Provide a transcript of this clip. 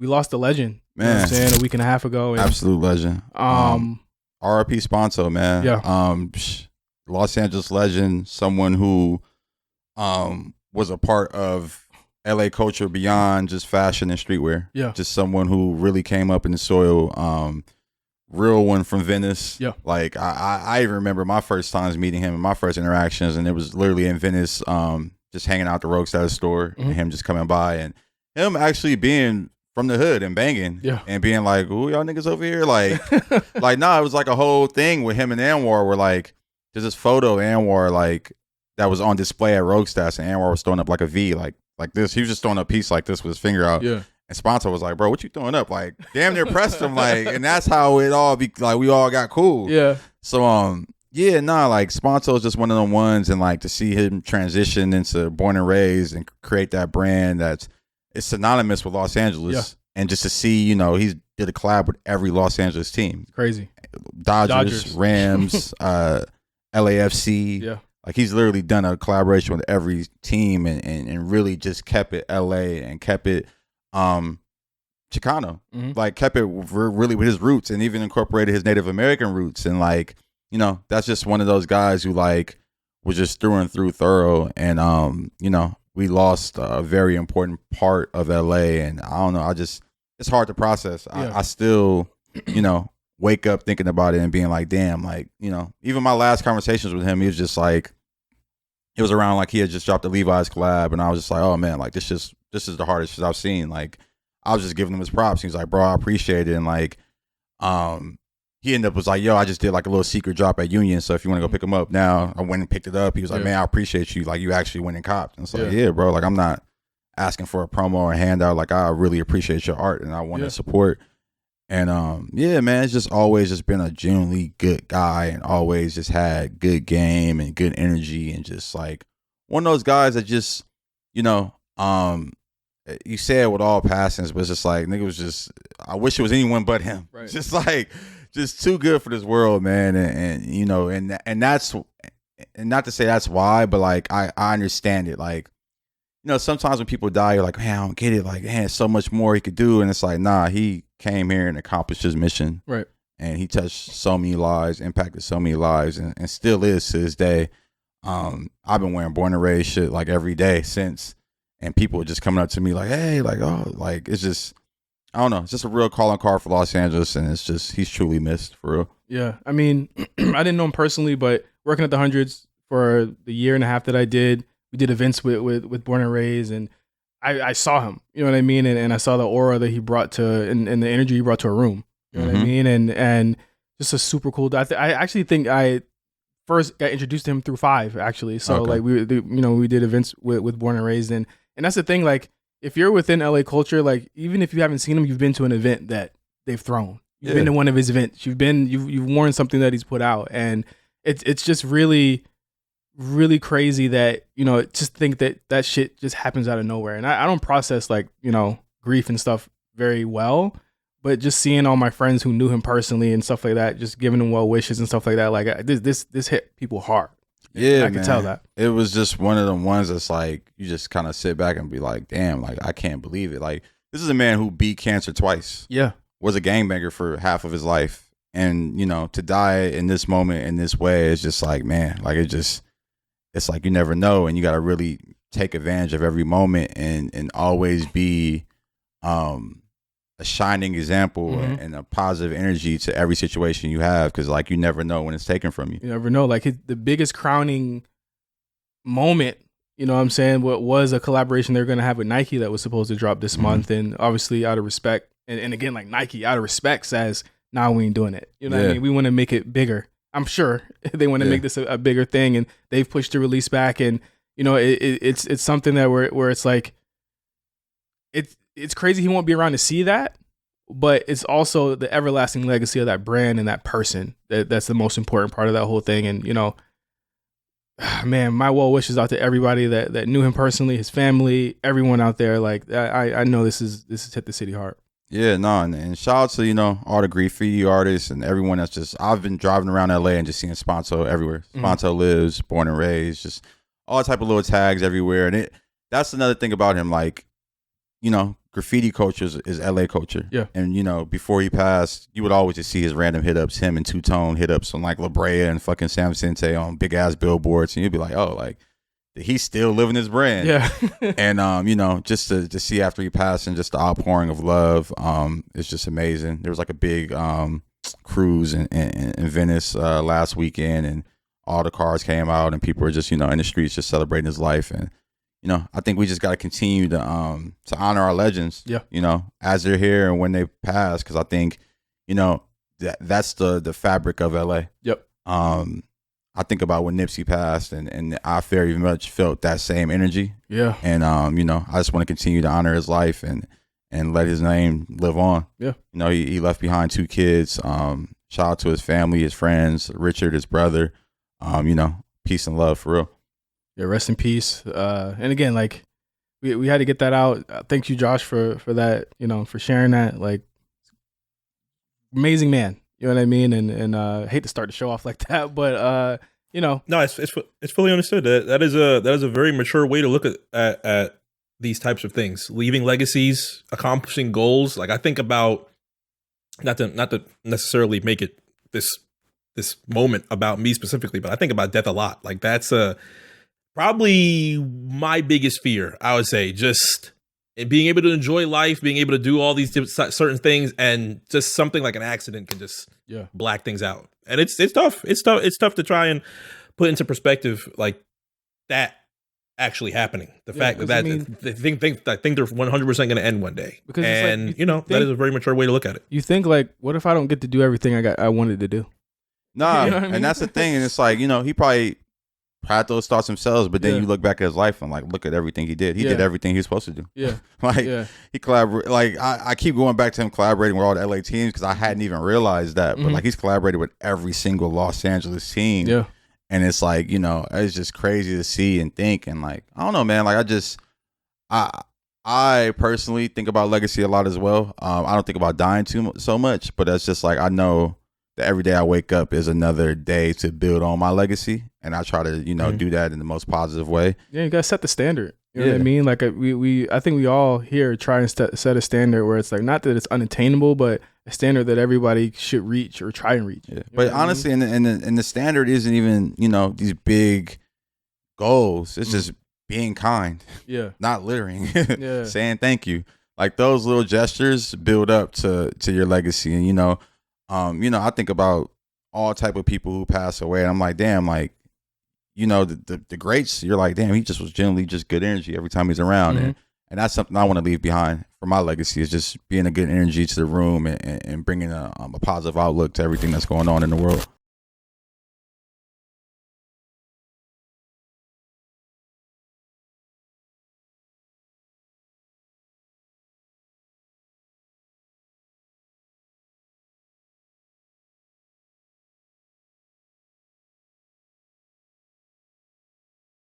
we lost a legend. Man. You know what I'm saying, a week and a half ago. And, absolute legend. R.I.P. Spanto, man. Yeah. Los Angeles legend, someone who was a part of LA culture beyond just fashion and streetwear. Yeah. Just someone who really came up in the soil. Real one from Venice. Yeah. Like I even remember my first times meeting him and my first interactions, and it was literally in Venice, just hanging out the Roguestatus store and him just coming by and him actually being from the hood and banging and being like, "Ooh, y'all niggas over here." Like, like, nah, it was like a whole thing with him and Anwar where like, there's this photo of Anwar like that was on display at Roguestatus and Anwar was throwing up like a V, like this. He was just throwing a piece like this with his finger out. Yeah. And Spanto was like, "Bro, what you throwing up?" Like, damn near pressed him. Like, and that's how it all be like, we all got cool. Yeah. So, like Spanto is just one of them ones, and like to see him transition into Born and Raised and create that brand that's it's synonymous with Los Angeles, and just to see, you know, he's did a collab with every Los Angeles team, crazy, Dodgers. Rams, LAFC. Yeah, like he's literally done a collaboration with every team, and really just kept it LA and kept it Chicano, like kept it really with his roots, and even incorporated his Native American roots, and like, you know, that's just one of those guys who like was just through and through thorough. And you know, we lost a very important part of LA, and I don't know, it's hard to process. I still, you know, wake up thinking about it and being like, damn, like, you know, even my last conversations with him, he was just like, it was around like he had just dropped the Levi's collab, and I was just like, oh man, like this is the hardest shit I've seen. Like, I was just giving him his props. He was like, bro, I appreciate it. And like, he ended up was like, yo, I just did like a little secret drop at Union, so if you want to go pick him up now, I went and picked it up. He was like, man, I appreciate you. Like, you actually went and copped. And it's like, yeah, bro, like I'm not asking for a promo or a handout. Like, I really appreciate your art and I want to support. And yeah, man, it's just always just been a genuinely good guy, and always just had good game and good energy, and just like one of those guys that just, you know, you say it with all passions, but it's just like, nigga was just, I wish it was anyone but him. Right. Just like, just too good for this world, man. And you know, and that's, and not to say that's why, but like, I understand it. Like, you know, sometimes when people die, you're like, man, I don't get it. Like, man, so much more he could do. And it's like, nah, he came here and accomplished his mission. Right. And he touched so many lives, impacted so many lives, and still is to this day. I've been wearing Born and Raised shit like every day since, and people are just coming up to me like, hey, like, oh, like, it's just, I don't know, it's just a real calling card for Los Angeles, and it's just, he's truly missed, for real. Yeah, I mean, I didn't know him personally, but working at the Hundreds for the year and a half that I did, we did events with Born and Raised, and I saw him, you know what I mean? And I saw the aura that he brought to, and the energy he brought to a room, you know what I mean? And just a super cool, I actually think I first got introduced to him through Five, actually. So like we did events with Born and Raised, and that's the thing, like, if you're within LA culture, like, even if you haven't seen him, you've been to an event that they've thrown. You've been to one of his events. You've worn something that he's put out, and it's just really, really crazy that, you know, just think that shit just happens out of nowhere. And I don't process, like, you know, grief and stuff very well, but just seeing all my friends who knew him personally and stuff like that, just giving him well wishes and stuff like that, like, this hit people hard. Yeah, I can tell that. It was just one of them ones that's like, you just kind of sit back and be like, damn, like, I can't believe it. Like, this is a man who beat cancer twice. Yeah. Was a gangbanger for half of his life. And, you know, to die in this moment, in this way, is just like, man, like, it's like, you never know. And you got to really take advantage of every moment, and always be a shining example and a positive energy to every situation you have. Cause like, you never know when it's taken from you. You never know. Like, the biggest crowning moment, you know what I'm saying, what was a collaboration they're going to have with Nike that was supposed to drop this month. And obviously, out of respect, and again, like, Nike, out of respect, says, nah, we ain't doing it. You know what I mean? We want to make it bigger. I'm sure they want to make this a bigger thing, and they've pushed the release back. And, you know, it's something that where it's like, it's crazy he won't be around to see that, but it's also the everlasting legacy of that brand and that person. That's the most important part of that whole thing. And, you know, man, my well wishes out to everybody that knew him personally, his family, everyone out there. Like, I know this is hit the city hard. Yeah, no, and shout out to, you know, all the graffiti artists and everyone that's just, I've been driving around LA and just seeing Spanto everywhere. Spanto lives, Born and Raised, just all type of little tags everywhere. And that's another thing about him, like, you know, graffiti culture is LA culture. Yeah. And, you know, before he passed, you would always just see his random hit ups, him and Two Tone hit ups on like La Brea and fucking San Vicente on big ass billboards. And you'd be like, oh, like, he's still living his brand. Yeah. And, you know, just to see after he passed and just the outpouring of love, it's just amazing. There was like a big cruise in Venice last weekend, and all the cars came out and people were just, you know, in the streets just celebrating his life. And, you know, I think we just got to continue to honor our legends, yeah, you know, as they're here and when they pass. Cause I think, you know, that's the fabric of LA. Yep. I think about when Nipsey passed, and I very much felt that same energy. Yeah. And, you know, I just want to continue to honor his life and let his name live on. Yeah. You know, he left behind 2 kids. Shout out to his family, his friends, Richard, his brother. You know, peace and love for real. Yeah, rest in peace. And again, like we had to get that out. Thank you, Josh, for that. You know, for sharing that. Like, amazing man. You know what I mean? And I hate to start the show off like that, but you know, no, it's fully understood. That is a very mature way to look at these types of things, leaving legacies, accomplishing goals. Like, I think about not to necessarily make it this moment about me specifically, but I think about death a lot. Like, that's probably my biggest fear, I would say, just being able to enjoy life, being able to do all these certain things, and just something like an accident can just black things out. And it's tough. It's tough to try and put into perspective like that actually happening. The fact that they think they're 100% going to end one day. Because and like, you know, that is a very mature way to look at it. You think like, what if I don't get to do everything I wanted to do? Nah, you know what I mean? And that's the thing. And it's like, you know, he probably had those thoughts himself, but then you look back at his life and like, look at everything he did. He did everything he was supposed to do. Yeah. He collaborated. Like, I keep going back to him collaborating with all the LA teams because I hadn't even realized that. But like, he's collaborated with every single Los Angeles team. Yeah. And it's like, you know, it's just crazy to see and think. And like, I don't know, man. Like, I personally think about legacy a lot as well. I don't think about dying so much, but that's just like, I know that every day I wake up is another day to build on my legacy. And I try to, you know, do that in the most positive way. Yeah, you got to set the standard. You know what I mean? Like, I think we all here try and set a standard where it's like, not that it's unattainable, but a standard that everybody should reach or try and reach. Yeah. But honestly, and the standard isn't even, you know, these big goals. It's just being kind. Yeah. Not littering. Saying thank you. Like, those little gestures build up to your legacy. And, you know, I think about all type of people who pass away, and I'm like, damn, like, you know, the greats, you're like, damn, he just was generally just good energy every time he's around. And that's something I want to leave behind for my legacy, is just being a good energy to the room and bringing a positive outlook to everything that's going on in the world.